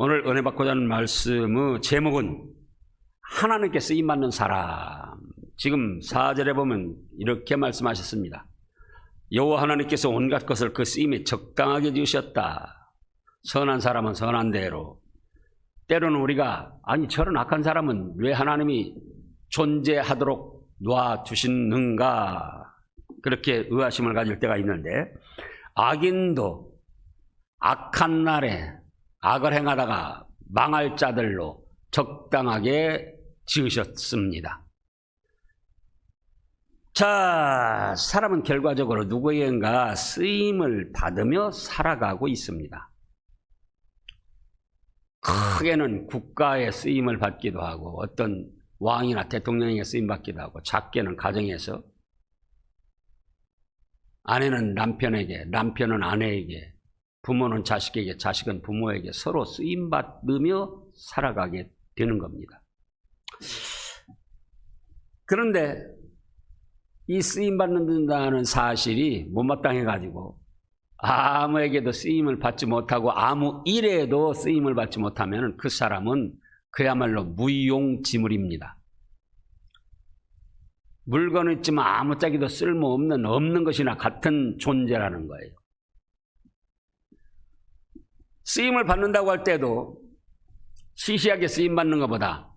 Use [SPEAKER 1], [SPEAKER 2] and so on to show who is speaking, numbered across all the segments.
[SPEAKER 1] 오늘 은혜 받고자 하는 말씀의 제목은 하나님께 쓰임받는 사람. 지금 4절에 보면 이렇게 말씀하셨습니다. 여호와 하나님께서 온갖 것을 그 쓰임에 적당하게 지으셨다. 선한 사람은 선한 대로. 때로는 우리가 아니 저런 악한 사람은 왜 하나님이 존재하도록 놔두시는가, 그렇게 의아심을 가질 때가 있는데, 악인도 악한 날에 악을 행하다가 망할 자들로 적당하게 지으셨습니다. 자, 사람은 결과적으로 누구에겐가 쓰임을 받으며 살아가고 있습니다. 크게는 국가의 쓰임을 받기도 하고, 어떤 왕이나 대통령에게 쓰임 받기도 하고, 작게는 가정에서 아내는 남편에게, 남편은 아내에게, 부모는 자식에게, 자식은 부모에게 서로 쓰임 받으며 살아가게 되는 겁니다. 그런데 이 쓰임 받는다는 사실이 못마땅해 가지고 아무에게도 쓰임을 받지 못하고 아무 일에도 쓰임을 받지 못하면 그 사람은 그야말로 무용지물입니다. 물건은 있지만 아무짝에도 쓸모없는, 없는 것이나 같은 존재라는 거예요. 쓰임을 받는다고 할 때도 시시하게 쓰임 받는 것보다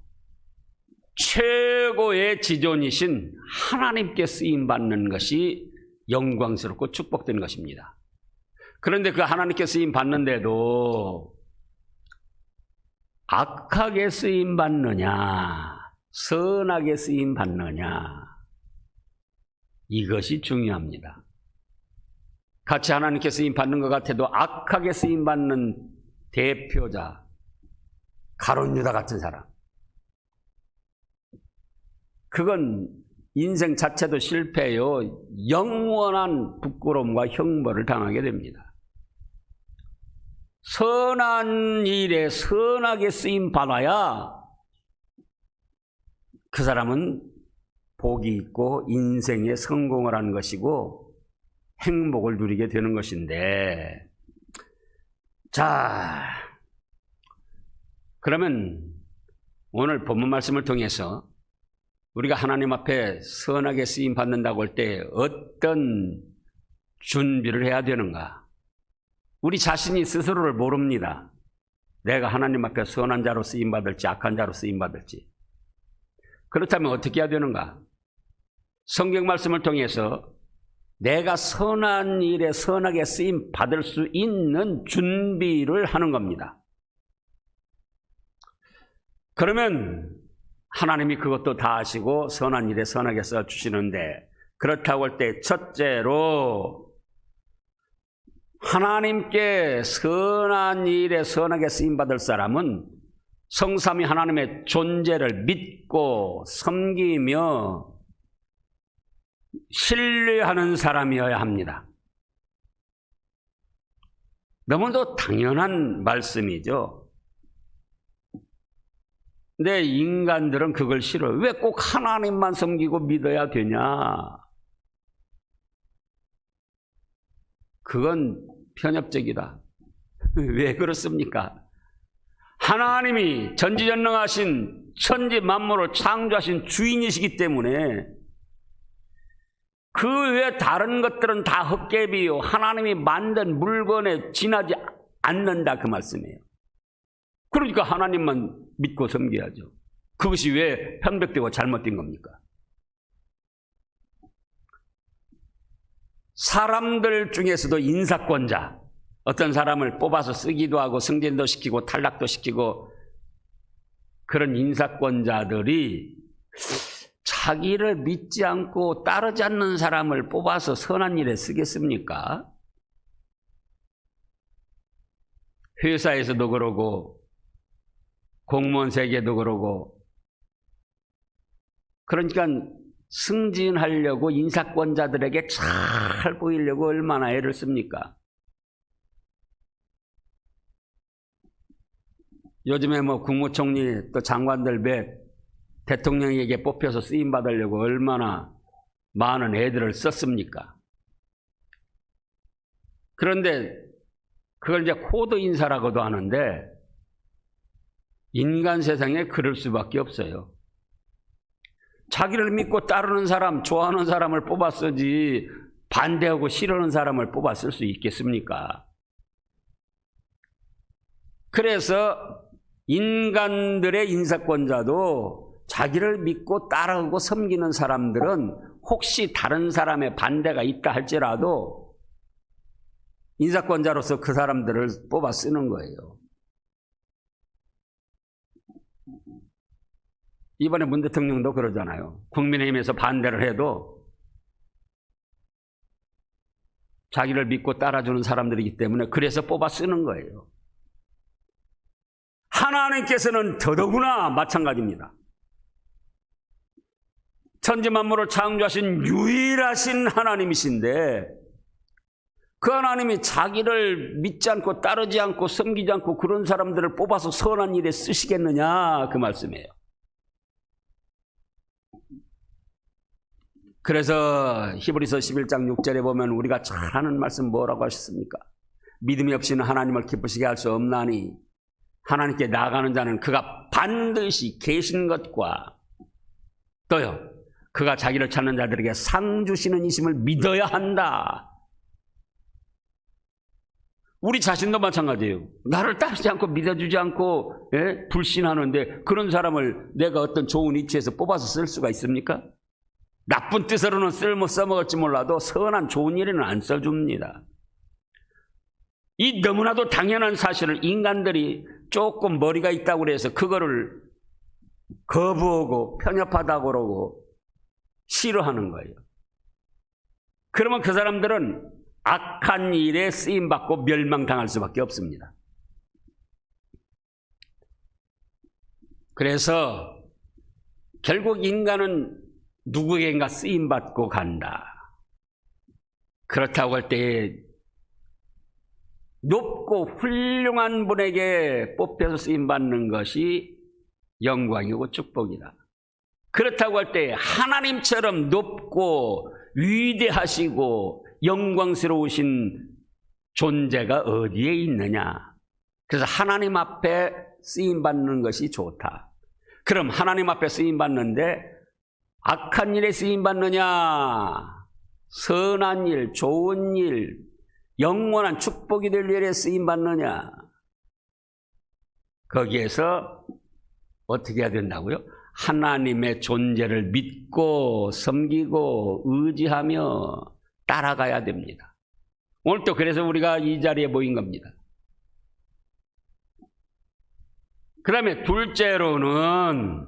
[SPEAKER 1] 최고의 지존이신 하나님께 쓰임 받는 것이 영광스럽고 축복된 것입니다. 그런데 그 하나님께 쓰임 받는데도 악하게 쓰임 받느냐, 선하게 쓰임 받느냐, 이것이 중요합니다. 같이 하나님께 쓰임 받는 것 같아도 악하게 쓰임 받는 대표자, 가룟 유다 같은 사람, 그건 인생 자체도 실패요, 영원한 부끄러움과 형벌을 당하게 됩니다. 선한 일에 선하게 쓰임 받아야 그 사람은 복이 있고 인생에 성공을 하는 것이고 행복을 누리게 되는 것인데, 자, 그러면 오늘 본문 말씀을 통해서 우리가 하나님 앞에 선하게 쓰임 받는다고 할 때 어떤 준비를 해야 되는가? 우리 자신이 스스로를 모릅니다. 내가 하나님 앞에 선한 자로 쓰임 받을지 악한 자로 쓰임 받을지. 그렇다면 어떻게 해야 되는가? 성경 말씀을 통해서 내가 선한 일에 선하게 쓰임 받을 수 있는 준비를 하는 겁니다. 그러면 하나님이 그것도 다 아시고 선한 일에 선하게 써주시는데, 그렇다고 할 때 첫째로 하나님께 선한 일에 선하게 쓰임받을 사람은 성삼위 하나님의 존재를 믿고 섬기며 신뢰하는 사람이어야 합니다. 너무도 당연한 말씀이죠. 근데 인간들은 그걸 싫어요. 왜 꼭 하나님만 섬기고 믿어야 되냐? 그건 편협적이다. 왜 그렇습니까? 하나님이 전지전능하신 천지 만물을 창조하신 주인이시기 때문에 그 외 다른 것들은 다 헛개비요, 하나님이 만든 물건에 지나지 않는다, 그 말씀이에요. 그러니까 하나님만 믿고 섬겨야죠. 그것이 왜 편백되고 잘못된 겁니까? 사람들 중에서도 인사권자, 어떤 사람을 뽑아서 쓰기도 하고 승진도 시키고 탈락도 시키고, 그런 인사권자들이 자기를 믿지 않고 따르지 않는 사람을 뽑아서 선한 일에 쓰겠습니까? 회사에서도 그러고 공무원 세계도 그러고. 그러니까 승진하려고 인사권자들에게 잘 보이려고 얼마나 애를 씁니까? 요즘에 국무총리 또 장관들 몇 대통령에게 뽑혀서 쓰임 받으려고 얼마나 많은 애들을 썼습니까? 그런데 그걸 이제 코드 인사라고도 하는데, 인간 세상에 그럴 수밖에 없어요. 자기를 믿고 따르는 사람, 좋아하는 사람을 뽑았으지 반대하고 싫어하는 사람을 뽑았을 수 있겠습니까? 그래서 인간들의 인사권자도 자기를 믿고 따르고 섬기는 사람들은 혹시 다른 사람의 반대가 있다 할지라도 인사권자로서 그 사람들을 뽑아 쓰는 거예요. 이번에 문 대통령도 그러잖아요. 국민의힘에서 반대를 해도 자기를 믿고 따라주는 사람들이기 때문에 그래서 뽑아 쓰는 거예요. 하나님께서는 더더구나 마찬가지입니다. 천지만물을 창조하신 유일하신 하나님이신데 그 하나님이 자기를 믿지 않고 따르지 않고 섬기지 않고 그런 사람들을 뽑아서 선한 일에 쓰시겠느냐 그 말씀이에요. 그래서 히브리서 11장 6절에 보면 우리가 잘 아는 말씀 뭐라고 하셨습니까? 믿음이 없이는 하나님을 기쁘시게 할 수 없나니 하나님께 나아가는 자는 그가 반드시 계신 것과 또요 그가 자기를 찾는 자들에게 상 주시는 이심을 믿어야 한다. 우리 자신도 마찬가지예요. 나를 따르지 않고 믿어주지 않고 불신하는데 그런 사람을 내가 어떤 좋은 위치에서 뽑아서 쓸 수가 있습니까? 나쁜 뜻으로는 써먹을지 몰라도 선한 좋은 일에는 안 써줍니다. 이 너무나도 당연한 사실을 인간들이 조금 머리가 있다고 해서 그거를 거부하고 편협하다고 그러고 싫어하는 거예요. 그러면 그 사람들은 악한 일에 쓰임받고 멸망당할 수밖에 없습니다. 그래서 결국 인간은 누구에겐가 쓰임받고 간다. 그렇다고 할 때 높고 훌륭한 분에게 뽑혀서 쓰임받는 것이 영광이고 축복이다. 그렇다고 할 때 하나님처럼 높고 위대하시고 영광스러우신 존재가 어디에 있느냐. 그래서 하나님 앞에 쓰임받는 것이 좋다. 그럼 하나님 앞에 쓰임받는데 악한 일에 쓰임받느냐, 선한 일, 좋은 일, 영원한 축복이 될 일에 쓰임받느냐. 거기에서 어떻게 해야 된다고요? 하나님의 존재를 믿고 섬기고 의지하며 따라가야 됩니다. 오늘 또 그래서 우리가 이 자리에 모인 겁니다. 그 다음에 둘째로는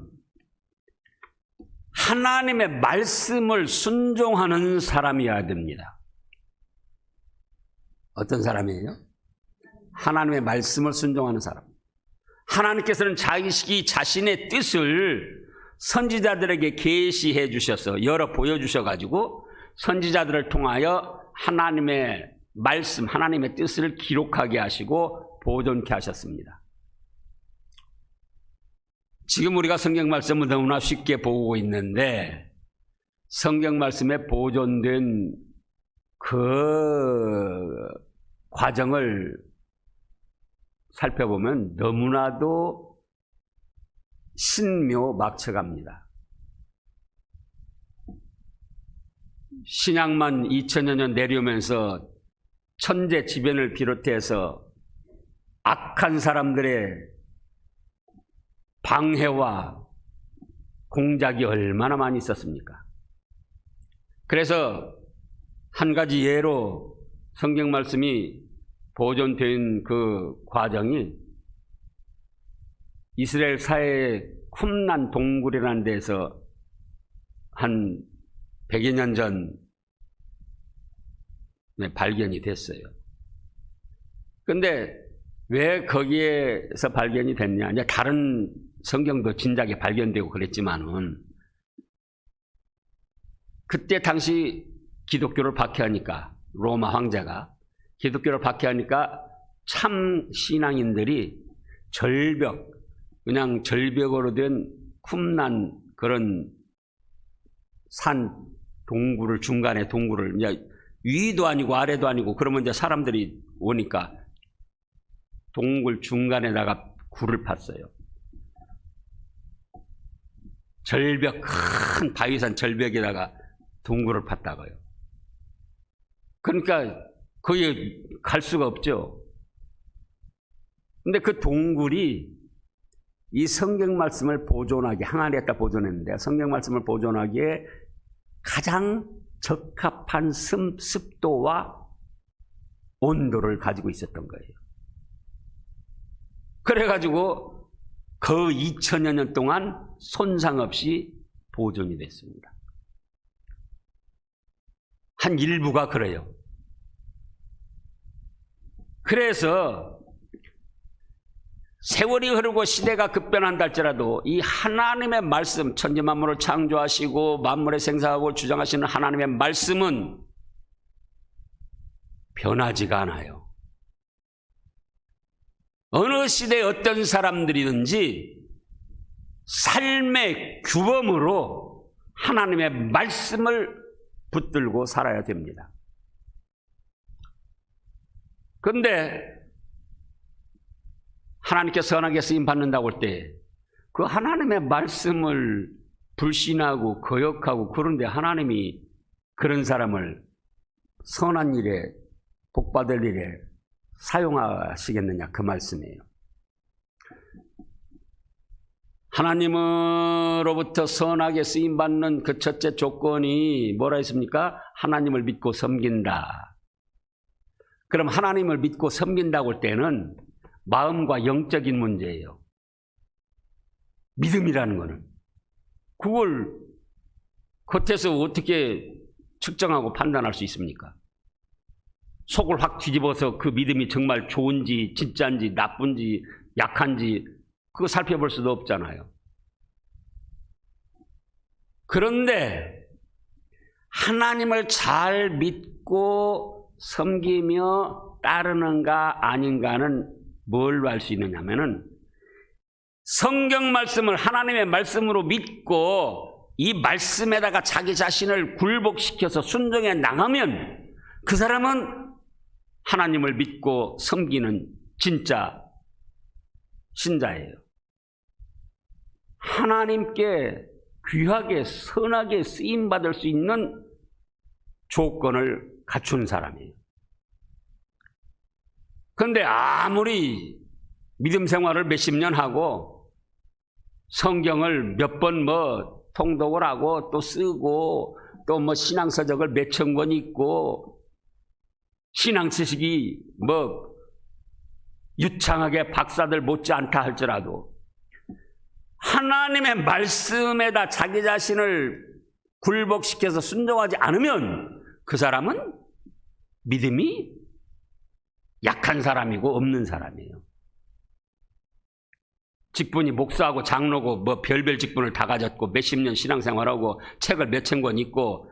[SPEAKER 1] 하나님의 말씀을 순종하는 사람이어야 됩니다. 어떤 사람이에요? 하나님의 말씀을 순종하는 사람. 하나님께서는 자신의 뜻을 선지자들에게 계시해 주셔서 열어 보여주셔가지고 선지자들을 통하여 하나님의 말씀, 하나님의 뜻을 기록하게 하시고 보존케 하셨습니다. 지금 우리가 성경 말씀을 너무나 쉽게 보고 있는데 성경 말씀에 보존된 그 과정을 살펴보면 너무나도 신묘막측합니다. 신약만 2000여 년 내려오면서 천재지변을 비롯해서 악한 사람들의 방해와 공작이 얼마나 많이 있었습니까? 그래서 한 가지 예로 성경 말씀이 보존된 그 과정이 이스라엘 사해의 쿰란 동굴이라는 데서 한 100여 년 전에 발견이 됐어요. 그런데 왜 거기에서 발견이 됐냐? 이제 다른 성경도 진작에 발견되고 그랬지만은 그때 당시 기독교를 박해하니까 로마 황제가 기독교를 박해하니까 참 신앙인들이 그냥 절벽으로 된 쿰란 그런 산 동굴을 중간에 동굴을 이제 위도 아니고 아래도 아니고 그러면 이제 사람들이 오니까 동굴 중간에다가 굴을 팠어요. 절벽, 큰 바위산 절벽에다가 동굴을 팠다고요. 그러니까 거기 갈 수가 없죠. 근데 그 동굴이 이 성경 말씀을 보존하게, 항아리에다 보존했는데 성경 말씀을 보존하기에 가장 적합한 습도와 온도를 가지고 있었던 거예요. 그래가지고 그 2000여 년 동안 손상 없이 보존이 됐습니다. 한 일부가 그래요. 그래서 세월이 흐르고 시대가 급변한다 할지라도 이 하나님의 말씀, 천지만물을 창조하시고 만물의 생사하고 주장하시는 하나님의 말씀은 변하지가 않아요. 어느 시대에 어떤 사람들이든지 삶의 규범으로 하나님의 말씀을 붙들고 살아야 됩니다. 그런데 하나님께 선하게 쓰임받는다고 할 때 그 하나님의 말씀을 불신하고 거역하고 그런데 하나님이 그런 사람을 선한 일에 복받을 일에 사용하시겠느냐 그 말씀이에요. 하나님으로부터 선하게 쓰임받는 그 첫째 조건이 뭐라 했습니까? 하나님을 믿고 섬긴다. 그럼 하나님을 믿고 섬긴다고 할 때는 마음과 영적인 문제예요. 믿음이라는 거는. 그걸 겉에서 어떻게 측정하고 판단할 수 있습니까? 속을 확 뒤집어서 그 믿음이 정말 좋은지 진짜인지 나쁜지 약한지 그거 살펴볼 수도 없잖아요. 그런데 하나님을 잘 믿고 섬기며 따르는가 아닌가는 뭘 알 수 있느냐 하면은 성경 말씀을 하나님의 말씀으로 믿고 이 말씀에다가 자기 자신을 굴복시켜서 순종해 나가면 그 사람은 하나님을 믿고 섬기는 진짜 신자예요. 하나님께 귀하게 선하게 쓰임받을 수 있는 조건을 갖춘 사람이에요. 그런데 아무리 믿음 생활을 몇십 년 하고 성경을 몇 번 통독을 하고 또 쓰고 또 신앙서적을 몇천 권 읽고 신앙 지식이 유창하게 박사들 못지않다 할지라도 하나님의 말씀에다 자기 자신을 굴복시켜서 순종하지 않으면 그 사람은 믿음이 약한 사람이고 없는 사람이에요. 직분이 목사하고 장로고 별별 직분을 다 가졌고 몇십 년 신앙생활하고 책을 몇천 권 읽고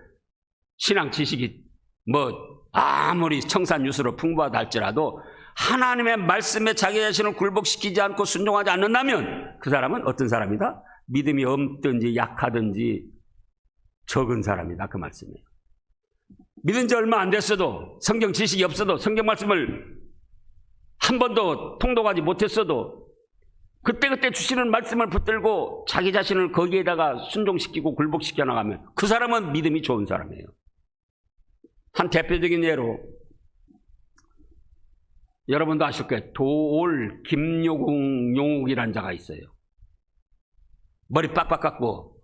[SPEAKER 1] 신앙 지식이 아무리 청산유수로 풍부하다 할지라도 하나님의 말씀에 자기 자신을 굴복시키지 않고 순종하지 않는다면 그 사람은 어떤 사람이다? 믿음이 없든지 약하든지 적은 사람이다 그 말씀이에요. 믿은 지 얼마 안 됐어도 성경 지식이 없어도 성경 말씀을 한 번도 통독하지 못했어도 그때그때 주시는 말씀을 붙들고 자기 자신을 거기에다가 순종시키고 굴복시켜 나가면 그 사람은 믿음이 좋은 사람이에요. 한 대표적인 예로 여러분도 아실 거예요. 도올 김용욱이라는 자가 있어요. 머리 빡빡 깎고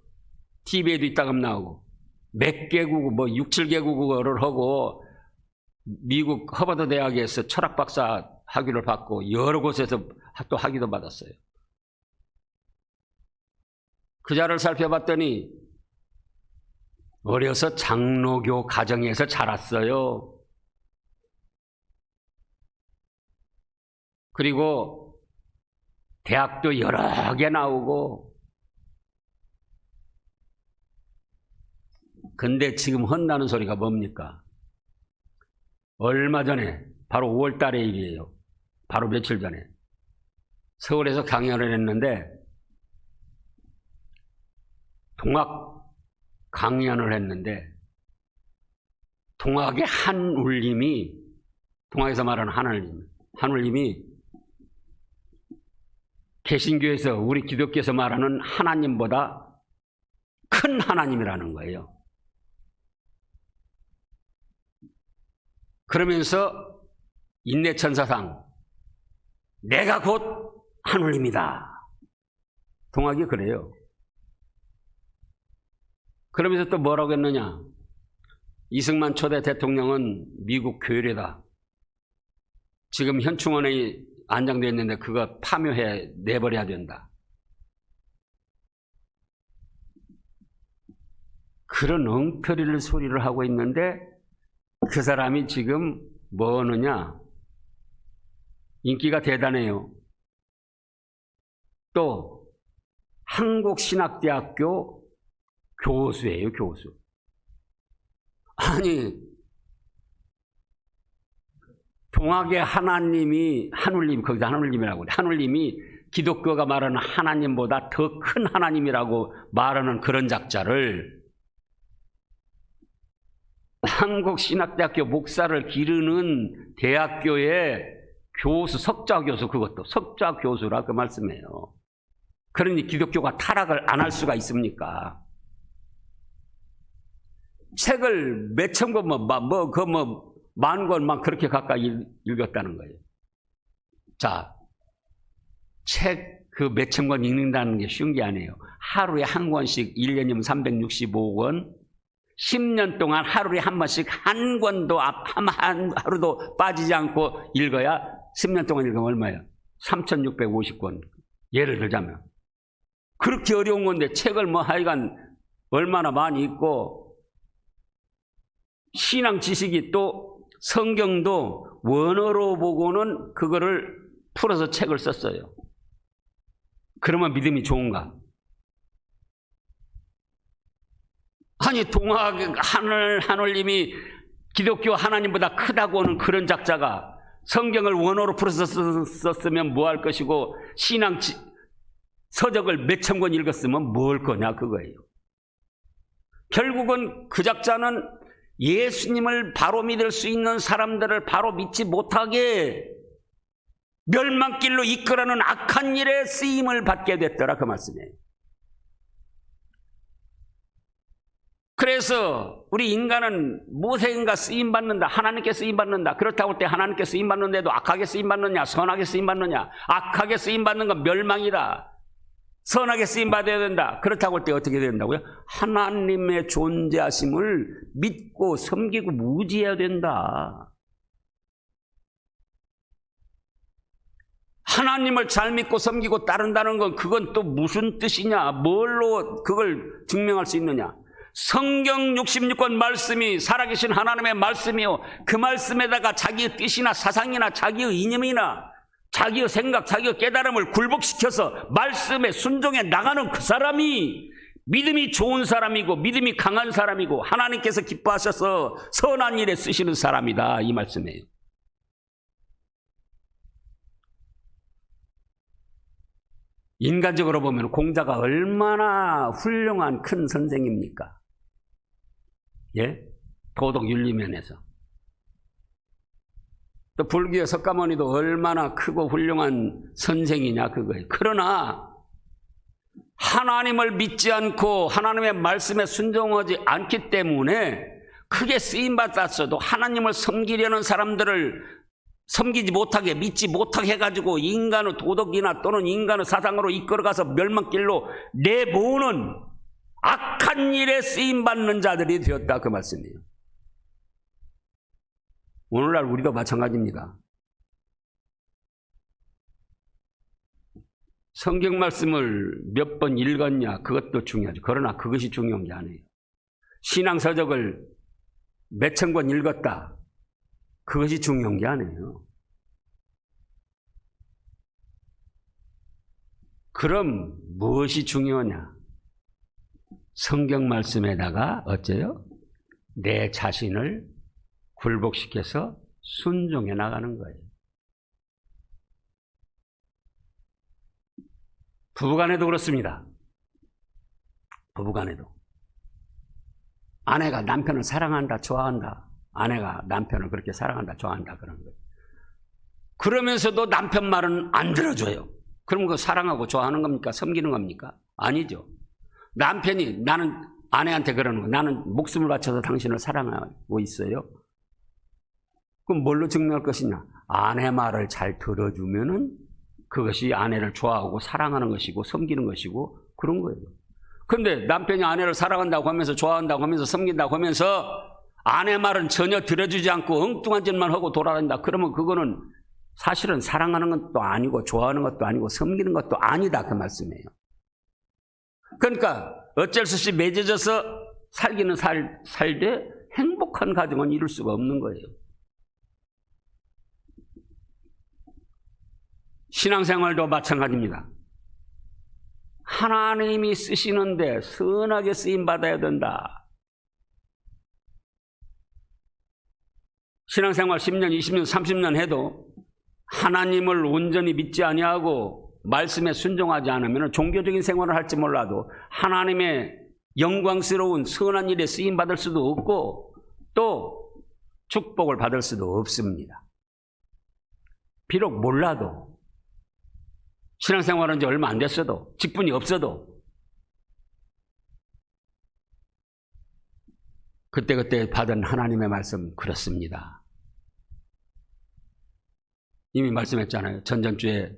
[SPEAKER 1] TV에도 있다가 나오고 몇 개국 6, 7개국어를 하고 미국 허버드 대학에서 철학 박사 학위를 받고 여러 곳에서 또 학위도 받았어요. 그 자를 살펴봤더니 어려서 장로교 가정에서 자랐어요. 그리고 대학도 여러 개 나오고 근데 지금 혼나는 소리가 뭡니까? 얼마 전에 바로 5월 달의 일이에요. 바로 며칠 전에 서울에서 강연을 했는데 동학 강연을 했는데 동학의 한 울림이 동학에서 말하는 한 울림이 개신교에서 우리 기독교에서 말하는 하나님보다 큰 하나님이라는 거예요. 그러면서 인내천사상 내가 곧 하늘입니다. 동학이 그래요. 그러면서 또 뭐라고 했느냐? 이승만 초대 대통령은 미국 교회다. 지금 현충원에 안장되어 있는데 그거 파묘해 내버려야 된다. 그런 엉터리를 소리를 하고 있는데 그 사람이 지금 뭐 하느냐? 인기가 대단해요. 또 한국신학대학교 교수예요, 교수. 아니, 동학의 하나님이, 하늘님, 거기서 하늘님이라고 그래. 하늘님이 기독교가 말하는 하나님보다 더 큰 하나님이라고 말하는 그런 작자를 한국신학대학교 목사를 기르는 대학교의 교수, 석좌교수, 그것도 석좌교수라 그 말씀이에요. 그러니 기독교가 타락을 안 할 수가 있습니까? 책을 몇천 권, 만 권 막 그렇게 가까이 읽었다는 거예요. 자, 책 그 몇천 권 읽는다는 게 쉬운 게 아니에요. 하루에 한 권씩 1년이면 365권, 10년 동안 하루에 한 번씩 한 권도 하루도 빠지지 않고 읽어야 10년 동안 읽으면 얼마예요? 3,650권. 예를 들자면. 그렇게 어려운 건데 책을 뭐 하여간 얼마나 많이 읽고 신앙 지식이 또 성경도 원어로 보고는 그거를 풀어서 책을 썼어요. 그러면 믿음이 좋은가? 아니 동학 하늘님이 기독교 하나님보다 크다고 하는 그런 작자가 성경을 원어로 풀어서 썼으면 뭐 할 것이고 신앙 서적을 몇천 권 읽었으면 뭘 거냐 그거예요. 결국은 그 작자는 예수님을 바로 믿을 수 있는 사람들을 바로 믿지 못하게 멸망길로 이끌어는 악한 일에 쓰임을 받게 됐더라 그 말씀이에요. 그래서 우리 인간은 무엇인가 쓰임받는다. 하나님께 쓰임받는다. 그렇다고 할 때 하나님께 쓰임받는데도 악하게 쓰임받느냐 선하게 쓰임받느냐. 악하게 쓰임받는 건 멸망이다. 선하게 쓰임받아야 된다. 그렇다고 할 때 어떻게 된다고요? 하나님의 존재하심을 믿고 섬기고 무지해야 된다. 하나님을 잘 믿고 섬기고 따른다는 건 그건 또 무슨 뜻이냐? 뭘로 그걸 증명할 수 있느냐? 성경 66권 말씀이 살아계신 하나님의 말씀이요. 그 말씀에다가 자기의 뜻이나 사상이나 자기의 이념이나 자기의 생각, 자기의 깨달음을 굴복시켜서 말씀에 순종해 나가는 그 사람이 믿음이 좋은 사람이고 믿음이 강한 사람이고 하나님께서 기뻐하셔서 선한 일에 쓰시는 사람이다 이 말씀이에요. 인간적으로 보면 공자가 얼마나 훌륭한 큰 선생입니까? 예? 도덕 윤리 면에서. 또 불교의 석가모니도 얼마나 크고 훌륭한 선생이냐 그거예요. 그러나 하나님을 믿지 않고 하나님의 말씀에 순종하지 않기 때문에 크게 쓰임받았어도 하나님을 섬기려는 사람들을 섬기지 못하게 믿지 못하게 해가지고 인간의 도덕이나 또는 인간의 사상으로 이끌어가서 멸망길로 내모으는 악한 일에 쓰임받는 자들이 되었다 그 말씀이에요. 오늘날 우리도 마찬가지입니다. 성경 말씀을 몇 번 읽었냐 그것도 중요하죠. 그러나 그것이 중요한 게 아니에요. 신앙서적을 몇천 권 읽었다 그것이 중요한 게 아니에요. 그럼 무엇이 중요하냐? 성경 말씀에다가 어째요? 내 자신을 굴복시켜서 순종해 나가는 거예요. 부부간에도 그렇습니다. 부부간에도 아내가 남편을 사랑한다, 좋아한다. 아내가 남편을 그렇게 사랑한다, 좋아한다 그런 거예요. 그러면서도 남편 말은 안 들어줘요. 그럼 그거 사랑하고 좋아하는 겁니까? 섬기는 겁니까? 아니죠. 남편이 나는 아내한테 그러는 거야. 나는 목숨을 바쳐서 당신을 사랑하고 있어요. 그럼 뭘로 증명할 것이냐? 아내 말을 잘 들어주면은 그것이 아내를 좋아하고 사랑하는 것이고 섬기는 것이고 그런 거예요. 근데 남편이 아내를 사랑한다고 하면서 좋아한다고 하면서 섬긴다고 하면서 아내 말은 전혀 들어주지 않고 엉뚱한 짓만 하고 돌아다닌다. 그러면 그거는 사실은 사랑하는 것도 아니고 좋아하는 것도 아니고 섬기는 것도 아니다. 그 말씀이에요. 그러니까 어쩔 수 없이 맺어져서 살기는 살되 행복한 가정은 이룰 수가 없는 거예요. 신앙생활도 마찬가지입니다. 하나님이 쓰시는데 선하게 쓰임받아야 된다. 신앙생활 10년, 20년, 30년 해도 하나님을 온전히 믿지 아니하고 말씀에 순종하지 않으면 종교적인 생활을 할지 몰라도 하나님의 영광스러운 선한 일에 쓰임받을 수도 없고 또 축복을 받을 수도 없습니다. 비록 몰라도 신앙생활한 지 얼마 안 됐어도 직분이 없어도 그때그때 받은 하나님의 말씀 그렇습니다. 이미 말씀했잖아요. 전전주에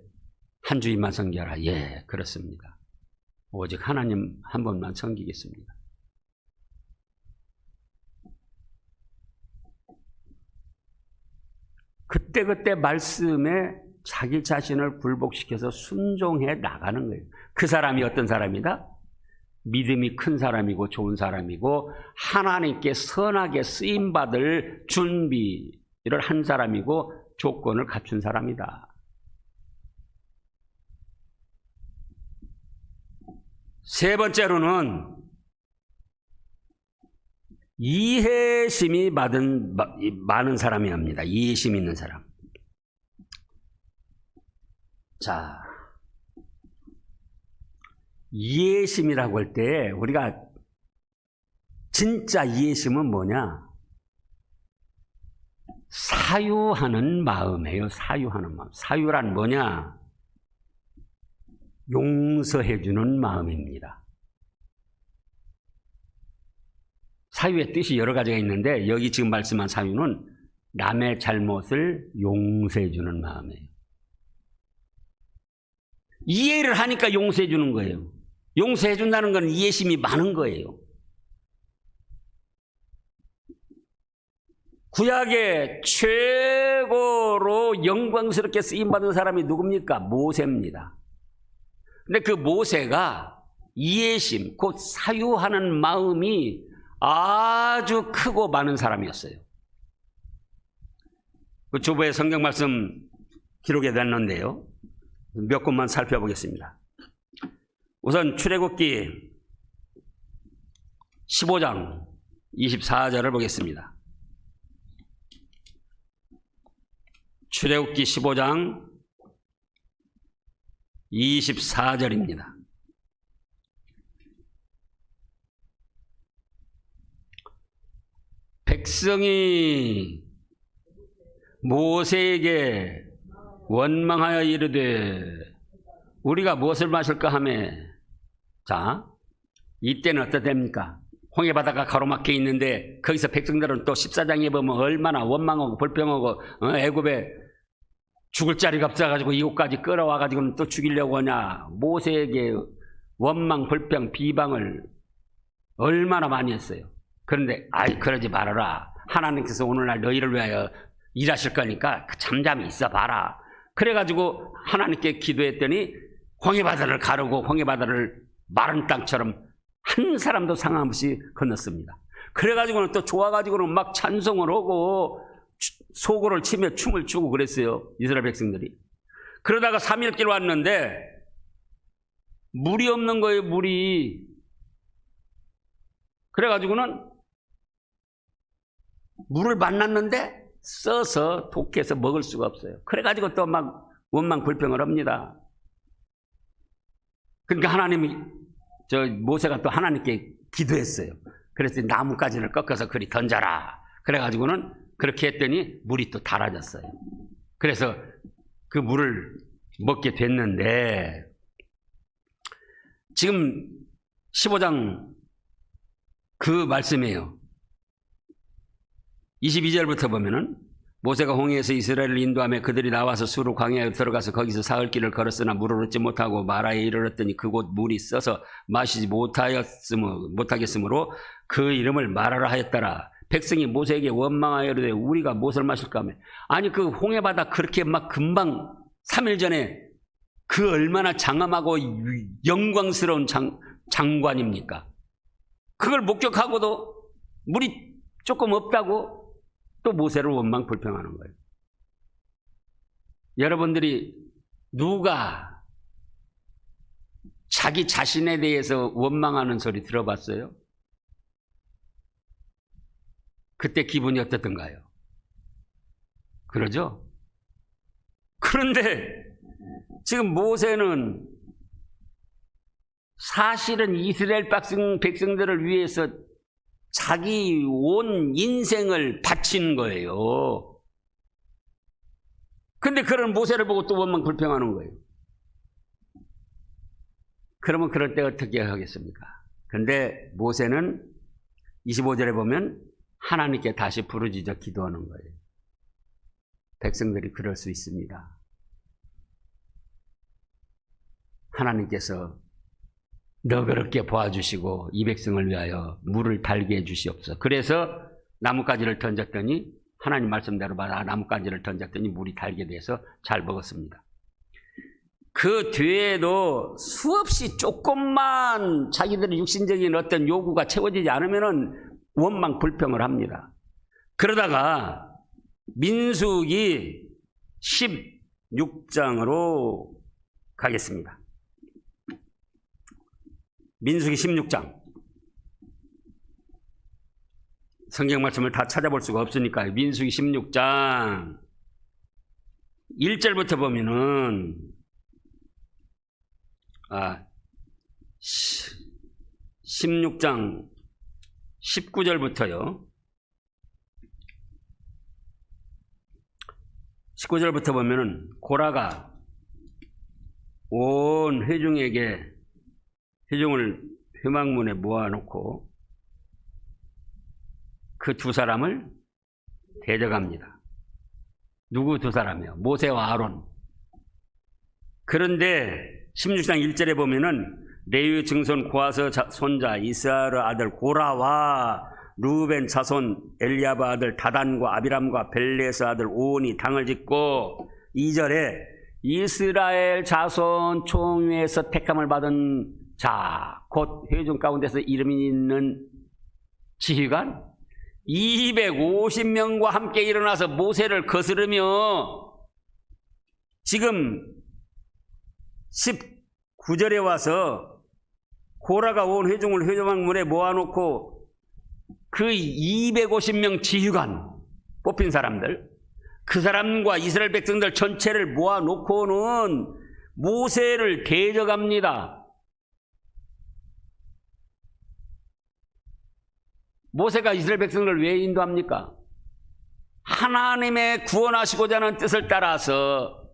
[SPEAKER 1] 한 주인만 섬기라. 예, 그렇습니다. 오직 하나님 한 분만 섬기겠습니다. 그때그때 말씀에 자기 자신을 굴복시켜서 순종해 나가는 거예요. 그 사람이 어떤 사람이다? 믿음이 큰 사람이고 좋은 사람이고 하나님께 선하게 쓰임받을 준비를 한 사람이고 조건을 갖춘 사람이다. 세 번째로는 이해심이 많은 사람이 합니다. 이해심 있는 사람. 자, 이해심이라고 할 때 우리가 진짜 이해심은 뭐냐? 사유하는 마음이에요. 사유하는 마음. 사유란 뭐냐? 용서해 주는 마음입니다. 사유의 뜻이 여러 가지가 있는데 여기 지금 말씀한 사유는 남의 잘못을 용서해 주는 마음이에요. 이해를 하니까 용서해 주는 거예요. 용서해 준다는 건 이해심이 많은 거예요. 구약의 최고로 영광스럽게 쓰임받은 사람이 누굽니까? 모세입니다. 근데 그 모세가 이해심, 곧 사유하는 마음이 아주 크고 많은 사람이었어요. 그 주보에 성경 말씀 기록해 놨는데요. 몇 곳만 살펴보겠습니다. 우선 출애굽기 15장 24절을 보겠습니다. 출애굽기 15장 24절입니다. 백성이 모세에게 원망하여 이르되 우리가 무엇을 마실까 하며 자, 이때는 어떠됩니까? 홍해바다가 가로막혀 있는데 거기서 백성들은 또 14장에 보면 얼마나 원망하고 불평하고 애굽에 죽을 자리가 없어가지고 이곳까지 끌어와가지고 또 죽이려고 하냐. 모세에게 원망, 불평, 비방을 얼마나 많이 했어요. 그런데 아이 그러지 말아라. 하나님께서 오늘날 너희를 위하여 일하실 거니까 잠잠히 있어 봐라. 그래가지고 하나님께 기도했더니 홍해바다를 가르고 홍해바다를 마른 땅처럼 한 사람도 상함없이 건넜습니다. 그래가지고는 또 좋아가지고는 막 찬송을 하고 소고를 치며 춤을 추고 그랬어요. 이스라엘 백성들이. 그러다가 3일길 왔는데 물이 없는 거예요. 물이. 그래가지고는 물을 만났는데 써서 독해서 먹을 수가 없어요. 그래가지고 또 막 원망 불평을 합니다. 그러니까 하나님이 모세가 또 하나님께 기도했어요. 그래서 나뭇가지를 꺾어서 그리 던져라. 그래가지고는 그렇게 했더니 물이 또 달아졌어요. 그래서 그 물을 먹게 됐는데 지금 15장 그 말씀이에요. 22절부터 보면은 모세가 홍해에서 이스라엘을 인도하며 그들이 나와서 수르 광야에 들어가서 거기서 사흘 길을 걸었으나 물을 얻지 못하고 마라에 이르렀더니 그곳 물이 써서 마시지 못하겠으므로 그 이름을 마라라 하였더라. 백성이 모세에게 원망하여 이르되 우리가 무엇을 마실까 하며, 아니 그 홍해바다 그렇게 막 금방 3일 전에 그 얼마나 장엄하고 영광스러운 장관입니까? 그걸 목격하고도 물이 조금 없다고 또 모세를 원망 불평하는 거예요. 여러분들이 누가 자기 자신에 대해서 원망하는 소리 들어봤어요? 그때 기분이 어떻던가요? 그러죠? 그런데 지금 모세는 사실은 이스라엘 백성들을 위해서 자기 온 인생을 바친 거예요. 근데 그런 모세를 보고 또 원망 불평하는 거예요. 그러면 그럴 때 어떻게 하겠습니까? 근데 모세는 25절에 보면 하나님께 다시 부르짖어 기도하는 거예요. 백성들이 그럴 수 있습니다. 하나님께서 너그럽게 보아주시고 이 백성을 위하여 물을 달게 해주시옵소서. 그래서 나뭇가지를 던졌더니 하나님 말씀대로 나뭇가지를 던졌더니 물이 달게 돼서 잘 먹었습니다. 그 뒤에도 수없이 조금만 자기들의 육신적인 어떤 요구가 채워지지 않으면 원망 불평을 합니다. 그러다가 민수기 16장으로 가겠습니다. 민수기 16장. 성경 말씀을 다 찾아볼 수가 없으니까 민수기 16장 1절부터 보면은 16장 19절부터요. 19절부터 보면은 고라가 온 회중을 회막문에 모아놓고 그 두 사람을 대적합니다. 누구 두 사람이요? 모세와 아론. 그런데 16장 1절에 보면은 레위 증손 고아서 손자 이스라엘 아들 고라와 루벤 자손 엘리야바 아들 다단과 아비람과 벨레스 아들 오온이 당을 짓고 2절에 이스라엘 자손 총회에서 택함을 받은 자, 곧 회중 가운데서 이름이 있는 지휘관 250명과 함께 일어나서 모세를 거스르며 지금 19절에 와서 고라가 온 회중을 회막문에 모아놓고 그 250명 지휘관 뽑힌 사람들, 그 사람과 이스라엘 백성들 전체를 모아놓고는 모세를 대적합니다. 모세가 이스라엘 백성을 왜 인도합니까? 하나님의 구원하시고자 하는 뜻을 따라서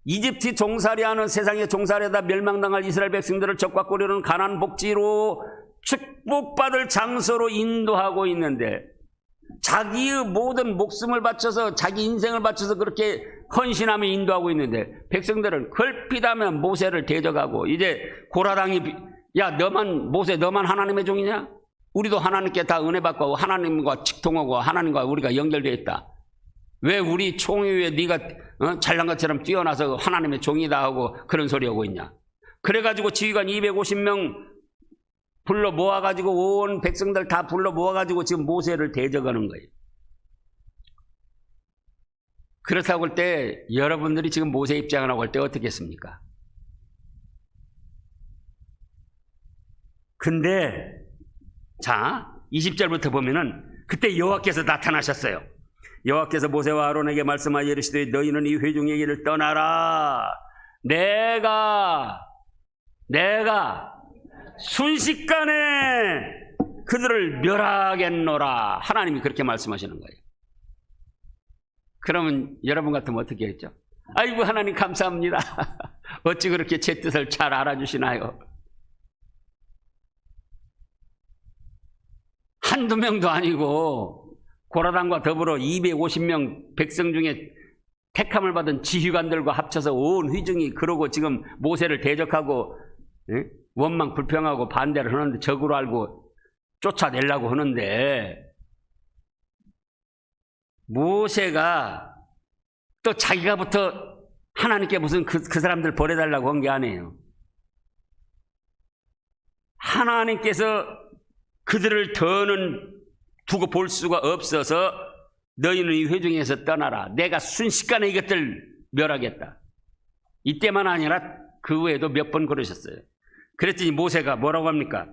[SPEAKER 1] 이집트 종살이하는 세상의 종살이하다 멸망당할 이스라엘 백성들을 적과 꼬리로는 가나안 복지로 축복받을 장소로 인도하고 있는데 자기의 모든 목숨을 바쳐서 자기 인생을 바쳐서 그렇게 헌신하며 인도하고 있는데 백성들은 걸핏하면 모세를 대적하고 이제 고라당이 야 너만 모세 너만 하나님의 종이냐? 우리도 하나님께 다 은혜 받고 하나님과 직통하고 하나님과 우리가 연결되어 있다. 왜 우리 총회에 네가 잘난 것처럼 뛰어나서 하나님의 종이다 하고 그런 소리 하고 있냐. 그래가지고 지휘관 250명 불러 모아가지고 온 백성들 다 불러 모아가지고 지금 모세를 대적하는 거예요. 그렇다고 할 때 여러분들이 지금 모세 입장을 하고 할 때 어떻게 했습니까? 근데 자 20절부터 보면은 그때 여호와께서 나타나셨어요. 여호와께서 모세와 아론에게 말씀하여 이르시되 너희는 이 회중에게를 떠나라. 내가 순식간에 그들을 멸하겠노라. 하나님이 그렇게 말씀하시는 거예요. 그러면 여러분 같으면 어떻게 했죠? 아이고 하나님 감사합니다. 어찌 그렇게 제 뜻을 잘 알아주시나요? 한두 명도 아니고 고라단과 더불어 250명 백성 중에 택함을 받은 지휘관들과 합쳐서 온 회중이 그러고 지금 모세를 대적하고 원망 불평하고 반대를 하는데 적으로 알고 쫓아내려고 하는데 모세가 또 자기가부터 하나님께 무슨 그 사람들 보내달라고 한 게 아니에요. 하나님께서 그들을 더는 두고 볼 수가 없어서 너희는 이 회중에서 떠나라. 내가 순식간에 이것들 멸하겠다. 이때만 아니라 그 외에도 몇 번 그러셨어요. 그랬더니 모세가 뭐라고 합니까?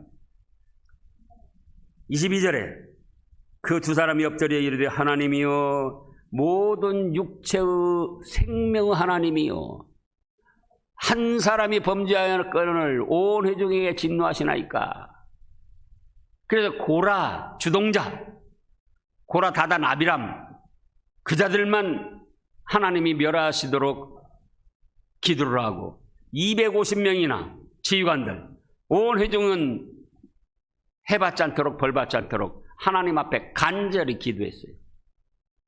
[SPEAKER 1] 22절에 그 두 사람이 엎드려 이르되 하나님이여 모든 육체의 생명의 하나님이여 한 사람이 범죄하였거늘 온 회중에게 진노하시나이까. 그래서 고라 주동자 고라 다단 아비람 그 자들만 하나님이 멸하시도록 기도를 하고 250명이나 지휘관들 온 회중은 해받지 않도록 벌받지 않도록 하나님 앞에 간절히 기도했어요.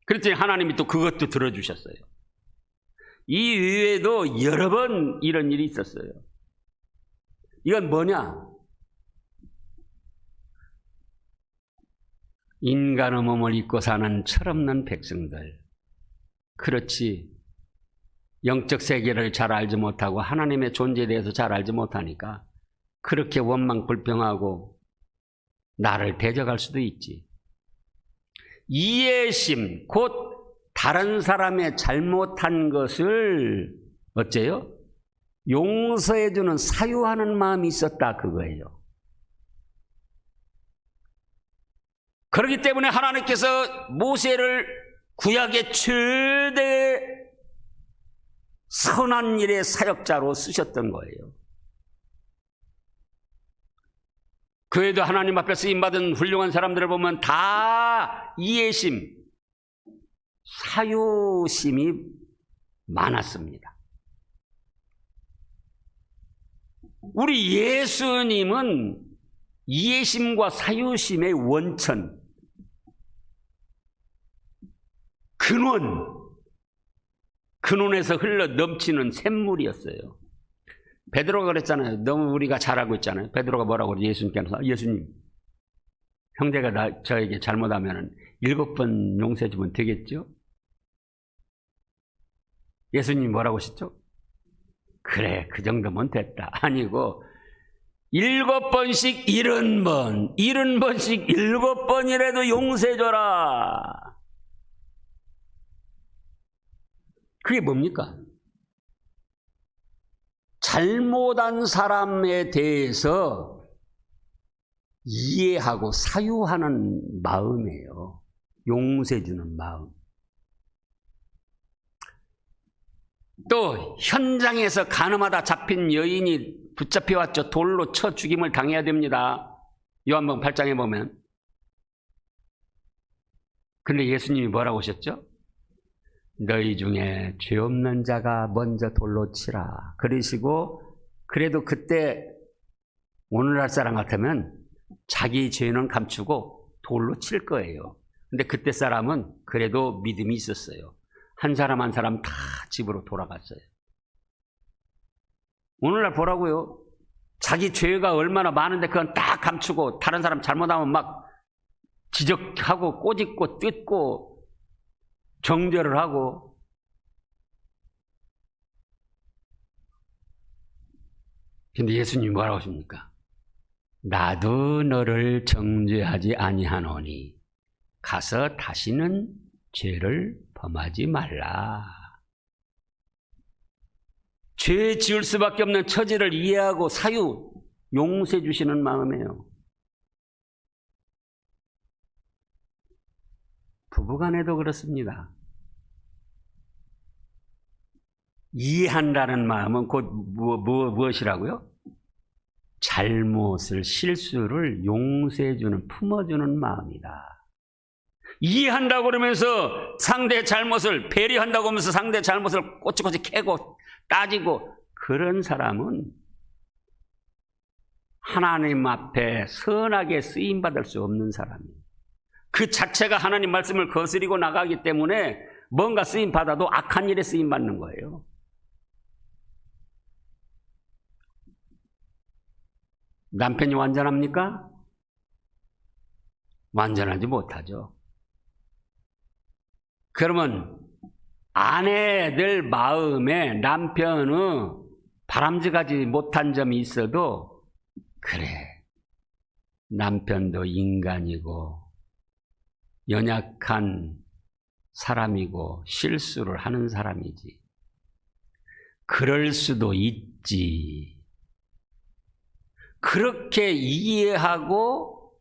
[SPEAKER 1] 그랬더니 하나님이 또 그것도 들어주셨어요. 이 이외에도 여러 번 이런 일이 있었어요. 이건 뭐냐? 인간의 몸을 입고 사는 철없는 백성들. 그렇지. 영적 세계를 잘 알지 못하고 하나님의 존재에 대해서 잘 알지 못하니까 그렇게 원망 불평하고 나를 대적할 수도 있지. 이해심, 곧 다른 사람의 잘못한 것을 어째요? 용서해주는 사유하는 마음이 있었다 그거예요. 그렇기 때문에 하나님께서 모세를 구약의 최대 선한 일의 사역자로 쓰셨던 거예요. 그 외에도 하나님 앞에 쓰임받은 훌륭한 사람들을 보면 다 이해심, 사유심이 많았습니다. 우리 예수님은 이해심과 사유심의 원천, 근원에서 흘러 넘치는 샘물이었어요. 베드로가 그랬잖아요. 너무 우리가 잘 알고 있잖아요. 베드로가 뭐라고 그러지? 예수님께서 예수님, 형제가 저에게 잘못하면 7번 용서해 주면 되겠죠? 예수님 뭐라고 하셨죠? 그래, 그 정도면 됐다. 아니고 7번씩 70번, 70번씩 7번이라도 용서해줘라. 그게 뭡니까? 잘못한 사람에 대해서 이해하고 사유하는 마음이에요. 용서해주는 마음. 또 현장에서 가늠하다 잡힌 여인이 붙잡혀왔죠. 돌로 쳐 죽임을 당해야 됩니다. 요한복음 8장에 보면. 그런데 예수님이 뭐라고 하셨죠? 너희 중에 죄 없는 자가 먼저 돌로 치라. 그러시고 그래도 그때 오늘날 사람 같으면 자기 죄는 감추고 돌로 칠 거예요. 근데 그때 사람은 그래도 믿음이 있었어요. 한 사람 한 사람 다 집으로 돌아갔어요. 오늘날 보라고요. 자기 죄가 얼마나 많은데 그건 딱 감추고 다른 사람 잘못하면 막 지적하고 꼬집고 뜯고 정죄를 하고. 근데 예수님이 뭐라고 하십니까? 나도 너를 정죄하지 아니하노니 가서 다시는 죄를 범하지 말라. 죄 지을 수밖에 없는 처지를 이해하고 사유, 용서해 주시는 마음이에요. 부부간에도 그렇습니다. 이해한다는 마음은 곧 무엇이라고요? 잘못을, 실수를 용서해주는, 품어주는 마음이다. 이해한다고 그러면서 상대의 잘못을, 배려한다고 하면서 상대의 잘못을 꼬치꼬치 캐고 따지고, 그런 사람은 하나님 앞에 선하게 쓰임받을 수 없는 사람이에요. 그 자체가 하나님 말씀을 거스리고 나가기 때문에 뭔가 쓰임 받아도 악한 일에 쓰임 받는 거예요. 남편이 완전합니까? 완전하지 못하죠. 그러면 아내들 마음에 남편의 바람직하지 못한 점이 있어도 그래, 남편도 인간이고 연약한 사람이고 실수를 하는 사람이지. 그럴 수도 있지. 그렇게 이해하고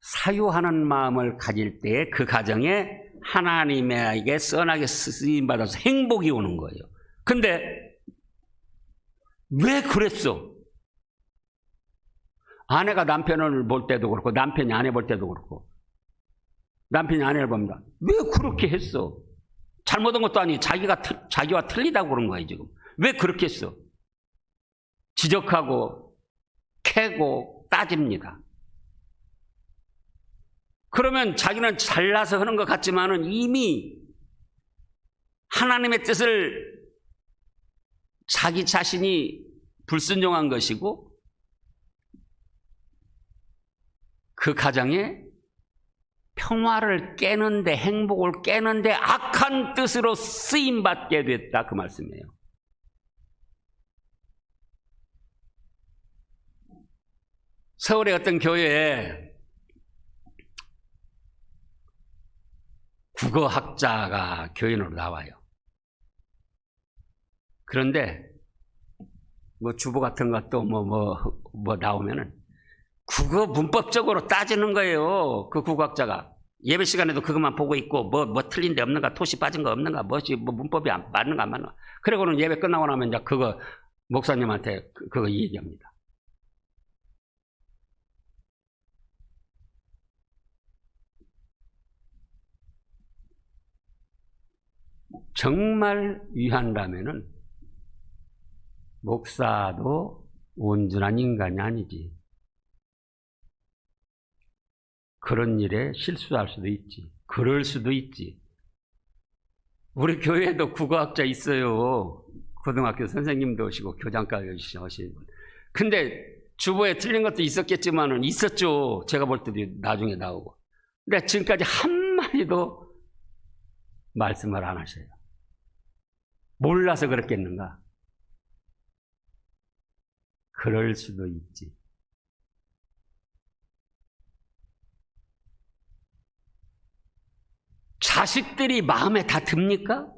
[SPEAKER 1] 사유하는 마음을 가질 때 그 가정에 하나님에게 선하게 쓰임받아서 행복이 오는 거예요. 근데 왜 그랬어? 아내가 남편을 볼 때도 그렇고 남편이 아내 볼 때도 그렇고 남편이 아내를 봅니다. 왜 그렇게 했어? 잘못한 것도 아니고 자기와 틀리다고 그런 거예요 지금. 왜 그렇게 했어? 지적하고 캐고 따집니다. 그러면 자기는 잘나서 하는 것 같지만은 이미 하나님의 뜻을 자기 자신이 불순종한 것이고 그 가정에 평화를 깨는데 행복을 깨는데 악한 뜻으로 쓰임받게 됐다 그 말씀이에요. 서울의 어떤 교회에 국어학자가 교인으로 나와요. 그런데 뭐 주보 같은 것도 뭐 나오면은 국어 문법적으로 따지는 거예요. 그 국어학자가 예배 시간에도 그것만 보고 있고 뭐 틀린 데 없는가, 토시 빠진 거 없는가, 뭐 문법이 맞는가 안 맞는가. 그리고는 예배 끝나고 나면 이제 그거 목사님한테 그거 얘기합니다. 정말 위한다면은 목사도 온전한 인간이 아니지. 그런 일에 실수할 수도 있지. 그럴 수도 있지. 우리 교회에도 국어학자 있어요. 고등학교 선생님도 오시고 교장까지 오시는 분. 근데 주보에 틀린 것도 있었겠지만은 있었죠. 제가 볼 때도 나중에 나오고. 근데 지금까지 한마디도 말씀을 안 하셔요. 몰라서 그랬겠는가? 그럴 수도 있지. 자식들이 마음에 다 듭니까?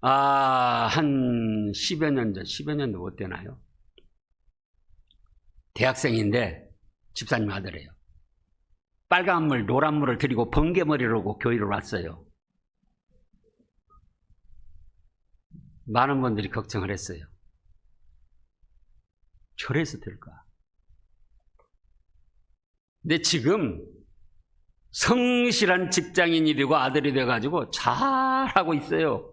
[SPEAKER 1] 한 10여 년 전, 10여 년도 못 되나요? 대학생인데 집사님 아들이에요. 빨간 물, 노란 물을 드리고 번개머리로 교회를 왔어요. 많은 분들이 걱정을 했어요. 저래서 될까? 근데 지금 성실한 직장인이 되고 아들이 돼가지고 잘하고 있어요.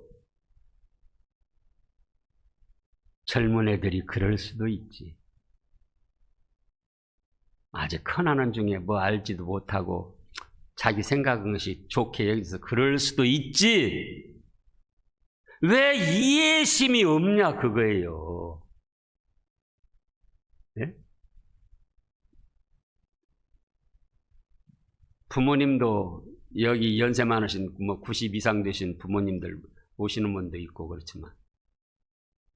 [SPEAKER 1] 젊은 애들이 그럴 수도 있지. 아직 큰아는 중에 뭐 알지도 못하고 자기 생각한 것이 좋게 여기서 그럴 수도 있지. 왜 이해심이 없냐 그거예요. 네? 부모님도 여기 연세 많으신 90 이상 되신 부모님들 오시는 분도 있고 그렇지만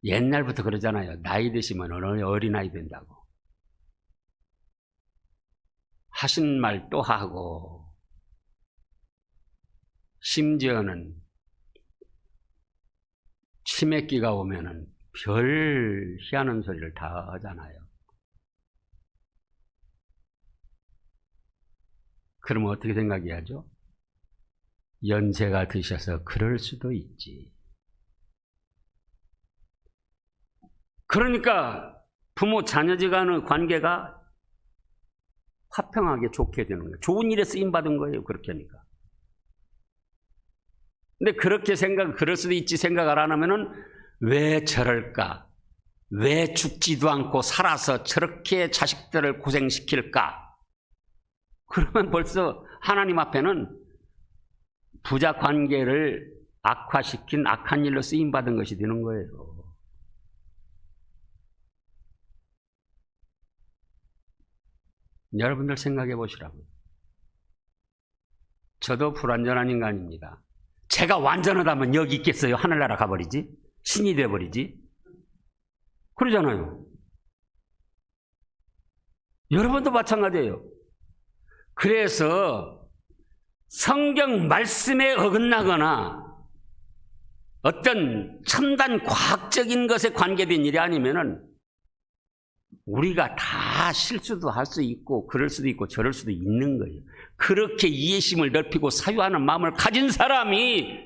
[SPEAKER 1] 옛날부터 그러잖아요. 나이 드시면 어린아이 된다고. 하신 말 또 하고 심지어는 치매기가 오면은 별 희한한 소리를 다 하잖아요. 그러면 어떻게 생각해야죠? 연세가 드셔서 그럴 수도 있지. 그러니까 부모 자녀지간의 관계가 화평하게 좋게 되는 거예요. 좋은 일에 쓰임받은 거예요. 그렇게 하니까. 근데 그렇게 그럴 수도 있지 생각을 안 하면은 왜 저럴까? 왜 죽지도 않고 살아서 저렇게 자식들을 고생시킬까? 그러면 벌써 하나님 앞에는 부자 관계를 악화시킨 악한 일로 쓰임받은 것이 되는 거예요. 여러분들 생각해 보시라고요. 저도 불완전한 인간입니다. 제가 완전하다면 여기 있겠어요? 하늘나라 가버리지? 신이 돼버리지? 그러잖아요. 여러분도 마찬가지예요. 그래서 성경 말씀에 어긋나거나 어떤 첨단 과학적인 것에 관계된 일이 아니면은 우리가 다 실수도 할 수 있고 그럴 수도 있고 저럴 수도 있는 거예요. 그렇게 이해심을 넓히고 사유하는 마음을 가진 사람이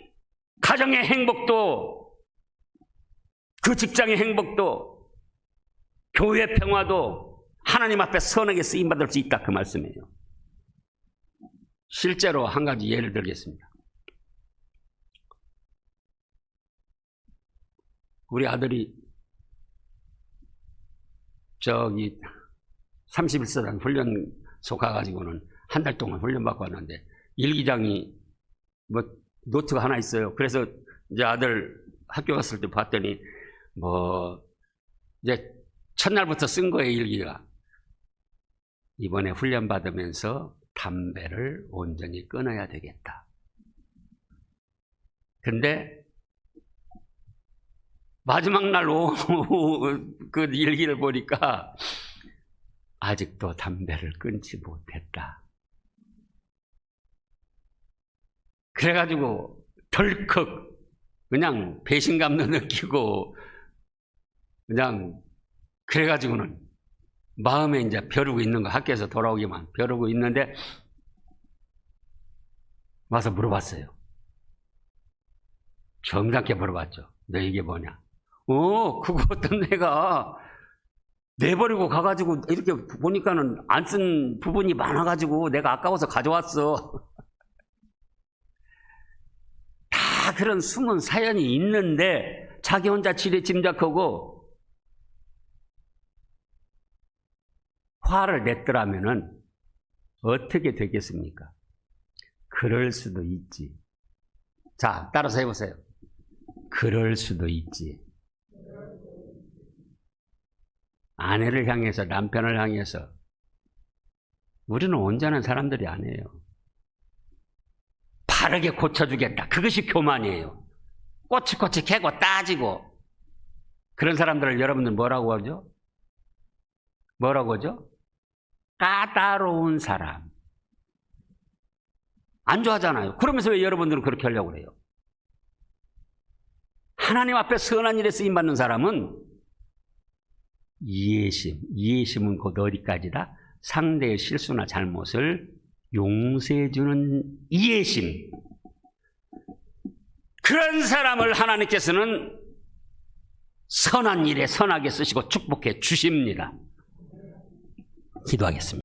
[SPEAKER 1] 가정의 행복도, 그 직장의 행복도, 교회 평화도 하나님 앞에 선하게 쓰임받을 수 있다, 그 말씀이에요. 실제로 한 가지 예를 들겠습니다. 우리 아들이 31사단 훈련소 가가지고는 한 달 동안 훈련받고 왔는데 일기장이 뭐 노트가 하나 있어요. 그래서 이제 아들 학교 갔을 때 봤더니 뭐 이제 첫날부터 쓴 거예요, 일기가. 이번에 훈련받으면서 담배를 온전히 끊어야 되겠다. 근데 마지막 날 오후 그 일기를 보니까 아직도 담배를 끊지 못했다. 그래가지고 덜컥 그냥 배신감도 느끼고 그냥 그래가지고는 마음에 이제 벼르고 있는 거, 학교에서 돌아오기만 벼르고 있는데 와서 물어봤어요. 정답게 물어봤죠. 너 이게 뭐냐? 그거 어떤 내가 내버리고 가가지고 이렇게 보니까는 안 쓴 부분이 많아가지고 내가 아까워서 가져왔어. 다 그런 숨은 사연이 있는데 자기 혼자 지레 짐작하고 화를 냈더라면은 어떻게 되겠습니까? 그럴 수도 있지. 자, 따라서 해보세요. 그럴 수도 있지. 아내를 향해서, 남편을 향해서 우리는 온전한 사람들이 아니에요. 바르게 고쳐주겠다. 그것이 교만이에요. 꼬치꼬치 캐고 따지고. 그런 사람들을 여러분들 뭐라고 하죠? 뭐라고 하죠? 까다로운 사람. 안 좋아하잖아요. 그러면서 왜 여러분들은 그렇게 하려고 그래요? 하나님 앞에 선한 일에 쓰임받는 사람은 이해심은 곧 어디까지다? 상대의 실수나 잘못을 용서해주는 이해심. 그런 사람을 하나님께서는 선한 일에 선하게 쓰시고 축복해 주십니다. 기도하겠습니다.